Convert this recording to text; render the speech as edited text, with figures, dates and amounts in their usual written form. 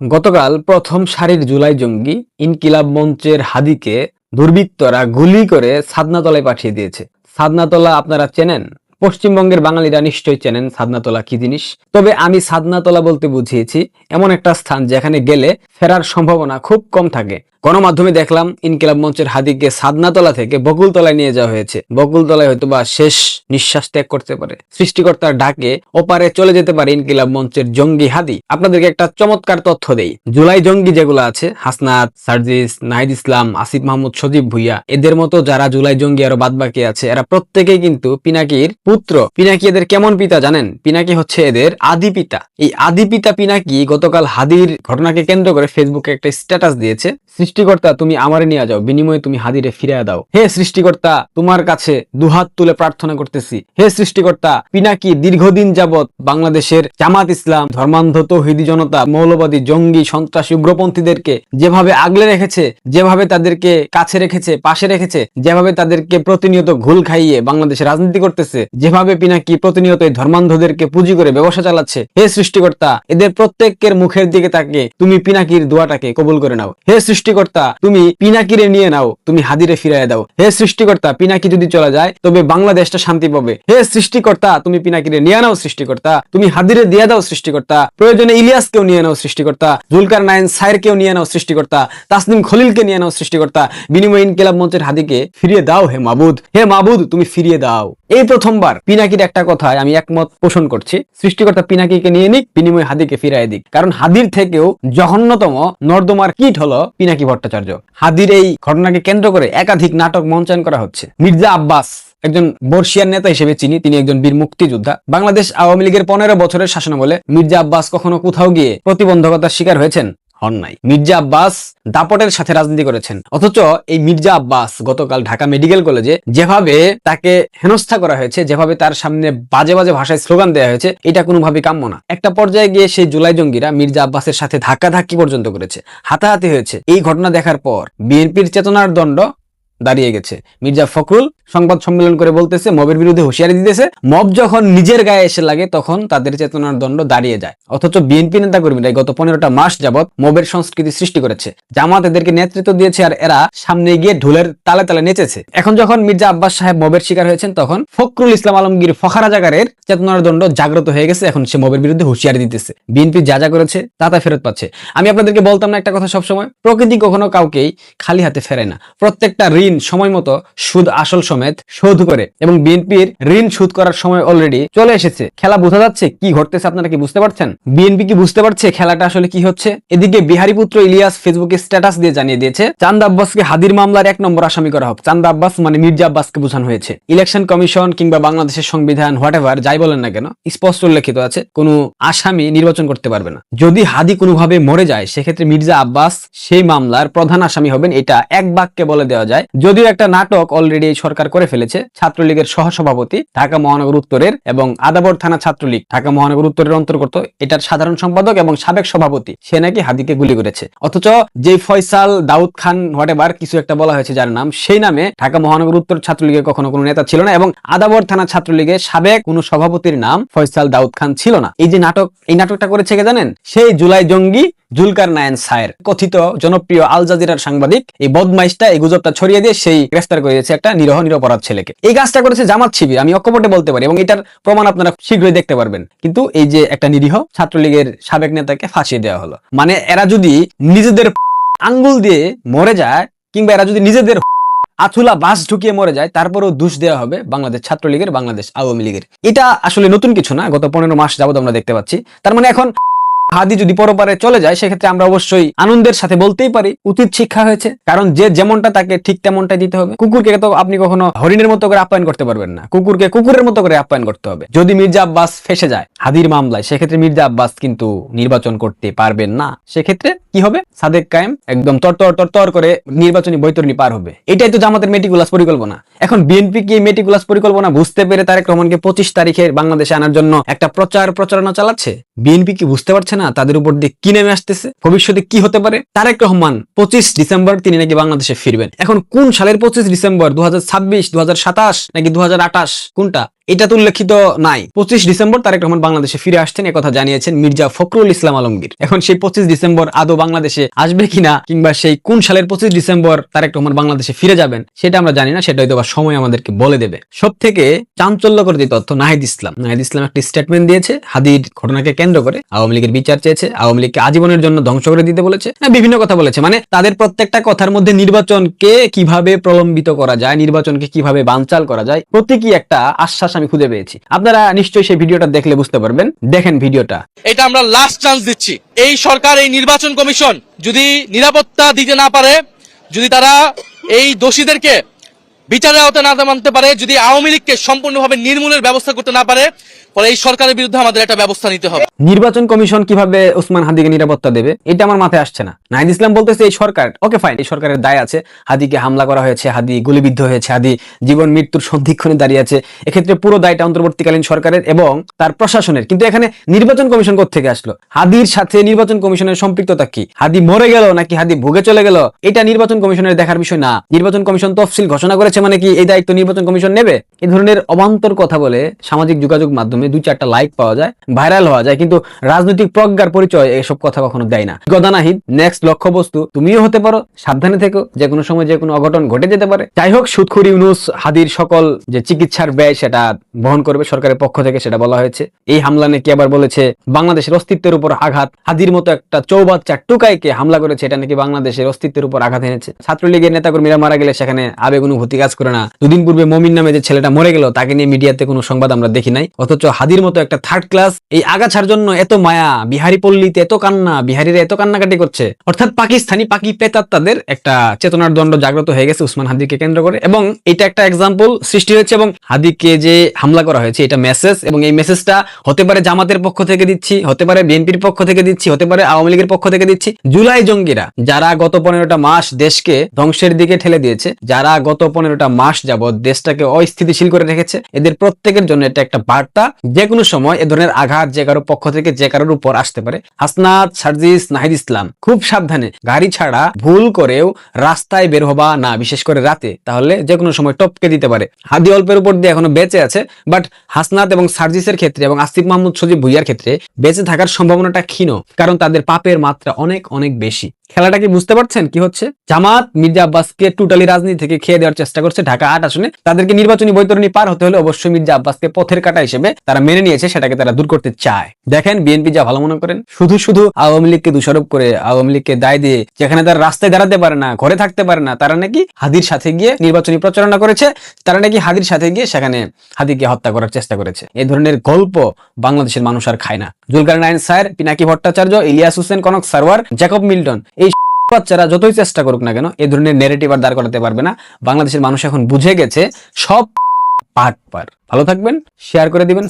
গতকাল প্রথম সারির জুলাই জঙ্গি ইনকিলাব মঞ্চের হাদিকে দুর্বৃত্তরা গুলি করে ছাদনাতলায় পাঠিয়ে দিয়েছে। ছাদনাতলা আপনারা চেনেন? পশ্চিমবঙ্গের বাঙালিরা নিশ্চয়ই চেনেন ছাদনাতলা কি জিনিস। তবে আমি ছাদনাতলা বলতে বুঝিয়েছি এমন একটা স্থান যেখানে গেলে ফেরার সম্ভাবনা খুব কম থাকে। গণমাধ্যমে দেখলাম ইনকিলাব মঞ্চের হাদিকে ছাদনাতলা থেকে বকুলতলায় নিয়ে যাওয়া হয়েছে। বকুলতলায় হয়তোবা শেষ নিঃশ্বাস ত্যাগ করতে পারে, সৃষ্টিকর্তার ডাকে ওপারে চলে যেতে পারে ইনকিলাব মঞ্চের জঙ্গি হাদি। আপনাদেরকে একটা চমৎকার তথ্য দেই। জুলাই জঙ্গি যেগুলো আছে, হাসনাত, সার্জিস, নাহিদ ইসলাম, আসিফ মাহমুদ, সজীব ভুইয়া, এদের মতো যারা জুলাই জঙ্গি আরো বাদবাকি আছে, এরা প্রত্যেকেই কিন্তু পিনাকির পুত্র। পিনাকি এদের কেমন পিতা জানেন? পিনাকি হচ্ছে এদের আদি পিতা। এই আদি পিতা পিনাকি গতকাল হাদির ঘটনাকে কেন্দ্র করে ফেসবুকে একটা স্ট্যাটাস দিয়েছে, সৃষ্টিকর্তা তুমি আমারে নিয়ে যাও, বিনিময়ে তুমি হাদিরে ফিরিয়ে দাও। হে সৃষ্টিকর্তা, তোমার কাছে দুহাত তুলে প্রার্থনা করতেছি। হে সৃষ্টিকর্তা, পিনাকি দীর্ঘদিন যাবৎ বাংলাদেশের জামাত ইসলাম, ধর্মান্ধ তৌহিদি জনতা, মৌলবাদী, জঙ্গি, সন্ত্রাসী, উগ্রপন্থীদেরকে যেভাবে আগলে রেখেছে, যেভাবে তাদেরকে কাছে রেখেছে, পাশে রেখেছে, যেভাবে তাদেরকে প্রতিনিয়ত ঘুল খাইয়ে বাংলাদেশে রাজনীতি করতেছে, যেভাবে পিনাকি প্রতিনিয়ত এই ধর্মান্ধদেরকে পুঁজি করে ব্যবসা চালাচ্ছে, হে সৃষ্টিকর্তা এদের প্রত্যেকের মুখের দিকে তাকিয়ে তুমি পিনাকির দোয়াটাকে কবুল করে নাও। হে সৃষ্টিকর্তা তুমি পিনাকিরে নিয়ে নাও, তুমি হাদিরে ফিরাইয়া দাও। হে সৃষ্টিকর্তা পিনাকি যদি চলে যায় তবে বাংলাদেশটা শান্তি পাবে। হে সৃষ্টিকর্তা তুমি পিনাকিরে নিয়ে নাও, সৃষ্টিকর্তা তুমি হাদিরে দিয়ে দাও, সৃষ্টিকর্তা প্রয়োজনে ইলিয়াসকেও নিয়ে নাও, সৃষ্টিকর্তা জুলকার নাইন সায়েরকেও নিয়ে নাও, সৃষ্টিকর্তা তাসনিম খলিলকে নিয়ে নাও, সৃষ্টিকর্তা বিনিময়ে ইনকিলাব মঞ্চের হাদিকে ফিরিয়ে দাও। হে মাবুদ, হে মাবুদ তুমি ফিরিয়ে দাও। এই প্রথমবার পিনাকির একটা কথায় আমি একমত পোষণ করছি, সৃষ্টিকর্তা পিনাকিকে নিয়ে নিক, বিনিময়ে হাদিকে ফিরাই দিক। কারণ হাদির থেকেও জঘন্যতম নর্দমার কীট হলো পিনাকি ভট্টাচার্য। হাদির এই ঘটনাকে কেন্দ্র করে একাধিক নাটক মঞ্চায়ন করা হচ্ছে। মির্জা আব্বাস একজন বর্ষিয়ান নেতা হিসেবে চিনি, তিনি একজন বীর মুক্তিযোদ্ধা। বাংলাদেশ আওয়ামী লীগের 15 বছরের শাসনামলে মির্জা আব্বাস কখনো কোথাও গিয়ে প্রতিবন্ধকতার শিকার হয়েছেন? হন নাই। মির্জা আব্বাস দাপটের সাথে রাজনীতি করেছেন। অথচ এই মির্জা আব্বাস গতকাল ঢাকা মেডিকেল কলেজে যেভাবে তাকে হেনস্থা করা হয়েছে, যেভাবে তার সামনে বাজে বাজে ভাষায় স্লোগান দেওয়া হয়েছে, এটা কোনোভাবেই কাম্য না। একটা পর্যায়ে গিয়ে সেই জুলাই জঙ্গিরা মির্জা আব্বাসের সাথে ধাক্কাধাক্কি পর্যন্ত করেছে, হাতাহাতি হয়েছে। এই ঘটনা দেখার পর বিএনপির চেতনার দণ্ড দাঁড়িয়ে গেছে। মির্জা ফখরুল সংবাদ সম্মেলন করে বলতেছে, মবের বিরুদ্ধে হুঁশিয়ারি দিতেছে। মব যখন নিজের গায়ে এসে লাগে তখন তাদের চেতনার দণ্ড দাঁড়িয়ে যায়। অথচ বিএনপি নেতা কর্মীরা গত 15টা মাস যাবৎ মবের সংস্কৃতি সৃষ্টি করেছে। জামাত এদেরকে নেতৃত্ব দিয়েছে আর এরা সামনে গিয়ে ঢোলের তালে তালে নেচেছে। এখন যখন মির্জা আব্বাস সাহেব মবের শিকার হয়েছেন তখন ফখরুল ইসলাম আলমগীর ফখরা জাগারের চেতনার দণ্ড জাগ্রত হয়ে গেছে। এখন সে মবের বিরুদ্ধে হুঁশিয়ারি দিতেছে। বিএনপি যা যা করেছে তা তা ফেরত পাচ্ছে। আমি আপনাদেরকে বলতাম না একটা কথা সবসময়, প্রকৃতি কখনো কাউকেই খালি হাতে ফেরে না। প্রত্যেকটা ঋণ সময় মতো সুদ আসল সমেত শোধ করে, এবং বিএনপির ঋণ শোধ করার সময় অলরেডি চলে এসেছে। খেলা বোঝা যাচ্ছে কি ঘটতেছে, আপনারা কি বুঝতে পারছেন? বিএনপি কি বুঝতে পারছে খেলাটা আসলে কি হচ্ছে? এদিকে বিহারী পুত্র ইলিয়াস ফেসবুকে স্ট্যাটাস দিয়ে জানিয়ে দিয়েছে, চাঁদ আব্বাসকে হাদির মামলার 1 নম্বর আসামি করা হোক। চাঁদ আব্বাস মানে মির্জা আব্বাসকে বোঝানো হয়েছে। ইলেকশন কমিশন কিংবা বাংলাদেশের সংবিধান হোয়াটএভার যাই বলেন না কেন, স্পষ্ট উল্লেখিত আছে কোনো আসামি নির্বাচন করতে পারবে না। যদি হাদি কোনোভাবে মরে যায় সেক্ষেত্রে মির্জা আব্বাস সেই মামলার প্রধান আসামি হবেন, এটা এক বাক্যে বলে দেওয়া যায়। যদিও একটা নাটক অলরেডি সরকার করে ফেলেছে। ছাত্রলীগের সহসভাপতি ঢাকা মহানগর উত্তরের এবং আদাবর থানা ছাত্রলীগ ঢাকা মহানগর উত্তরের অন্তর্গত, এটার সাধারণ সম্পাদক এবং সাবেক সভাপতি, সে নাকি হাদিকে গুলি করেছে। অথচ যে ফয়সাল দাউদ খান হোয়াটএভার কিছু একটা বলা হয়েছে যার নাম, সেই নামে ঢাকা মহানগর উত্তর ছাত্রলীগের কখনো কোনো নেতা ছিল না, এবং আদাবর থানা ছাত্রলীগের সাবেক কোনো সভাপতির নাম ফয়সাল দাউদ খান ছিল না। এই যে নাটক, এই নাটকটা করেছে কে জানেন? সেই জুলাই জঙ্গি জুলকার নাইন সায়ের, কথিত জনপ্রিয় আল জাজিরার সাংবাদিক। এই বদমাইশটা এই গুজবটা ছড়িয়ে দিয়ে সেই গ্রেফতার করেছে একটা নিরপরাধ ছেলেকে। এই কাজটা করেছে জামাত শিবির, আমি অকপটে বলতে পারি, এবং এটার প্রমাণ আপনারা শীঘ্রই দেখতে পারবেন। কিন্তু এই যে একটা নিরীহ ছাত্রলীগের সাবেক নেতাকে ফাঁসিয়ে দেওয়া হলো। মানে এরা যদি নিজেদের আঙ্গুল দিয়ে মরে যায়, কিংবা এরা যদি নিজেদের আথুলা বাস ঢুকিয়ে মরে যায়, তারপরেও দোষ দেওয়া হবে বাংলাদেশ ছাত্রলীগের, বাংলাদেশ আওয়ামী লীগের। এটা আসলে নতুন কিছু না, গত 15 মাস যাবত আমরা দেখতে পাচ্ছি। তার মানে এখন হাদি যদি পরপারে চলে যায় সেক্ষেত্রে আমরা অবশ্যই আনন্দের সাথে বলতেই পারি উচিত শিক্ষা হয়েছে। কারণ যে যেমনটা তাকে ঠিক তেমনটাই দিতে হবে। কুকুরকে তো আপনি কখনো হরিণের মতো করে আপ্যায়ন করতে পারবেন না, কুকুরকে কুকুরের মতো করে আপ্যায়ন করতে হবে। যদি মির্জা আব্বাস ফেসে যায় হাদির মামলায়, সেক্ষেত্রে মির্জা আব্বাস কিন্তু নির্বাচন করতে পারবেন না। সেক্ষেত্রে কি হবে? সাদেক কায়েম একদম তর করে নির্বাচনী বৈতরণী পার হবে। এটাই তো জামাতের মেটিকুলাস পরিকল্পনা। এখন বিএনপি কি মেটিকুলাস পরিকল্পনা বুঝতে পেরে তারেক রহমানকে 25 তারিখে বাংলাদেশে আনার জন্য একটা প্রচারণা চালাচ্ছে? বিএনপি কি বুঝতে পারছে না তাদের উপর দিয়ে কি নেমে আসতেছে, ভবিষ্যতে কি হতে পারে? তারেক রহমান 25 ডিসেম্বর তিনি নাকি বাংলাদেশে ফিরবেন। এখন কোন সালের 25 ডিসেম্বর? 2026, 2027 নাকি 2028? কোনটা? এটা তো উল্লেখিত নাই। 25 ডিসেম্বর তারেক রহমান বাংলাদেশে ফিরে আসছেন একথা জানিয়েছেন মির্জা ফখরুল ইসলাম আলমগীর। এখন সেই 25 ডিসেম্বর আদৌ বাংলাদেশে আসবে কিনা, কিংবা সেই কোন সালের 25 ডিসেম্বর তারেক রহমান বাংলাদেশে ফিরে যাবেন সেটা আমরা জানি না, সেটা হয়তো বা সময় আমাদেরকে বলে দেবে। সব থেকে চাঞ্চল্যকর যে তথ্য, নাহিদ ইসলাম একটি স্টেটমেন্ট দিয়েছে হাদির ঘটনাকে কেন্দ্র করে। আওয়ামী লীগের বিচার চেয়েছে, আওয়ামী লীগকে আজীবনের জন্য ধ্বংস করে দিতে বলেছে, বিভিন্ন কথা বলেছে। মানে তাদের প্রত্যেকটা কথার মধ্যে নির্বাচনকে কিভাবে প্রলম্বিত করা যায়, নির্বাচনকে কিভাবে বানচাল করা যায়, প্রতীকী একটা আশ্বাস আমি খুঁজে পেয়েছি। আপনারা নিশ্চয়ই সেই ভিডিওটা দেখলে বুঝতে পারবেন। দেখেন ভিডিওটা। এটা আমরা লাস্ট চান্স দিচ্ছি। এই সরকার, এই নির্বাচন কমিশন যদি নিরাপত্তা দিতে না পারে, যদি তারা এই দোষীদেরকে বিচারের আওতায় না মানতে পারে, যদি আওয়ামী লীগকে সম্পূর্ণভাবে নির্মূলের ব্যবস্থা করতে না পারে, পরে এই সরকারের বিরুদ্ধে আমাদের একটা ব্যবস্থা নিতে হবে। নির্বাচন কমিশন কিভাবে ওসমান হাদিকে নিরাপত্তা দেবে এটা আমার মাথায় আসছে না। নাহিদ ইসলাম বলতেছে এই সরকার, ওকে ফাইন, এই সরকারের দায় আছে, হাদিকে হামলা করা হয়েছে, হাদি গুলিবিদ্ধ হয়েছে, হাদি জীবন মৃত্যুর সন্ধিক্ষণে দাঁড়িয়ে আছে, এক্ষেত্রে পুরো দায়টা অন্তর্বর্তীকালীন সরকারের এবং তার প্রশাসনের। কিন্তু এখানে নির্বাচন কমিশন কোত্থেকে আসলো? হাদির সাথে নির্বাচন কমিশনের সম্পৃক্ততা কি? হাদি মরে গেল নাকি হাদি ভুগে চলে গেল, এটা নির্বাচন কমিশনের দেখার বিষয় না। নির্বাচন কমিশন তফসিল ঘোষণা করেছে মানে কি এই দায়িত্ব নির্বাচন কমিশন নেবে? এই ধরনের অবান্তর কথা বলে সামাজিক যোগাযোগ মাধ্যমে 2-4টা লাইক পাওয়া যায়, ভাইরাল হওয়া যায়, কিন্তু রাজনৈতিক প্রজ্ঞার পরিচয় এসব কথা কখনো দেয় না। গদা নাহিদ, নেক্সট লক্ষ্যবস্তু তুমিও হতে পারো, সাবধানে থেকো, যে কোনো সময় যে কোনো অঘটন ঘটে যেতে পারে। যাই হোক, সুদখোর ইউনূস হাদির সকল যে চিকিৎসার ব্যয় সেটা বহন করবে সরকারের পক্ষ থেকে, সেটা বলা হয়েছে। এই হামলা নাকি আবার বলেছে বাংলাদেশের অস্তিত্বের উপর আঘাত। হাদির মতো একটা চৌবাচ্চা টুকাইকে হামলা করেছে, এটা নাকি বাংলাদেশের অস্তিত্বের উপর আঘাত এনেছে। ছাত্রলীগের নেতাকর্মীরা মারা গেলে সেখানে আবেগ অনুভূতি কাজ করে না। দুদিন পূর্বে মমিন নামে যে ছেলেটা মরে গেল, তাকে নিয়ে মিডিয়াতে কোনো সংবাদ আমরা দেখি নাই। অথচ হাদির মতো একটা থার্ড ক্লাস এই আগাছার জন্য এত মায়া, বিহারি পল্লীতে এত কান্না, বিহারিরা এত কান্নাকাটি করছে। অর্থাৎ পাকিস্তানি পাকি পেতাত্তাদের একটা চেতনার দণ্ড জাগ্রত হয়ে গেছে উসমান হাদিকে কেন্দ্র করে, এবং এটা একটা এক্সাম্পল সৃষ্টি হয়েছে। এবং হাদিকে যে হামলা করা হয়েছে এটা মেসেজ, এবং এই মেসেজটা হতে পারে জামাতের পক্ষ থেকে দিচ্ছি, হতে পারে বিএনপির পক্ষ থেকে দিচ্ছি, হতে পারে আওয়ামী লীগের পক্ষ থেকে দিচ্ছি। জুলাই জঙ্গিরা যারা গত 15টা মাস দেশকে ধ্বংসের দিকে ঠেলে দিয়েছে, যারা গত 15টা মাস যাবৎ দেশটাকে অস্থিতিশীল করে রেখেছে, এদের প্রত্যেকের জন্য এটা একটা বার্তা। যে কোনো সময় এ ধরনের আঘাত যে কারো পক্ষ থেকে যে কারোর উপর আসতে পারে। হাসনাত, সার্জিস, নাহিদ ইসলাম খুব সাবধানে, গাড়ি ছাড়া ভুল করেও রাস্তায় বের হবা না, বিশেষ করে রাতে, তাহলে যে কোনো সময় টপকে দিতে পারে। হাদি অল্পের উপর দিয়ে এখনো বেঁচে আছে, বাট হাসনাত এবং সার্জিসের ক্ষেত্রে এবং আসিফ মাহমুদ সজীব ভুইয়ার ক্ষেত্রে বেঁচে থাকার সম্ভাবনাটা ক্ষীণ, কারণ তাদের পাপের মাত্রা অনেক অনেক বেশি। খেলাটা কি বুঝতে পারছেন কি হচ্ছে? জামাত মির্জা আব্বাসকে টোটালি রাজনীতি থেকে খেয়ে দেওয়ার চেষ্টা করছে ঢাকা 8 আসনে। তাদেরকে নির্বাচনী বৈতরণী পার হতে হলে অবশ্যই মির্জা আব্বাসকে পথের কাঁটা হিসেবে তারা মেনে নিয়েছে, সেটাকে তারা দূর করতে চায়। দেখেন বিএনপি যা ভালো মনে করেন, শুধু শুধু আওয়ামী লীগকে দোষারোপ করে, আওয়ামী লীগকে দায় দিয়ে, যেখানে তারা রাস্তায় দাঁড়াতে পারে না, ঘরে থাকতে পারে না, তারা নাকি হাদির সাথে গিয়ে নির্বাচনী প্রচারণা করেছে, তারা নাকি হাদির সাথে গিয়ে সেখানে হাদিকে হত্যা করার চেষ্টা করেছে। এই ধরনের গল্প বাংলাদেশের মানুষ আর খায় না। Zulkarnain sir, Pinaki Bhattacharya, Ilias Hossain Kanak Sarwar, Jacob Milton, এই বাচ্চারা যতই চেষ্টা করুক না কেন এ ধরনের ন্যারেটিভ আর দাঁড় করাতে পারবে না। বাংলাদেশের মানুষ এখন বুঝে গেছে সব পাট পার। ভালো থাকবেন, শেয়ার করে দিবেন।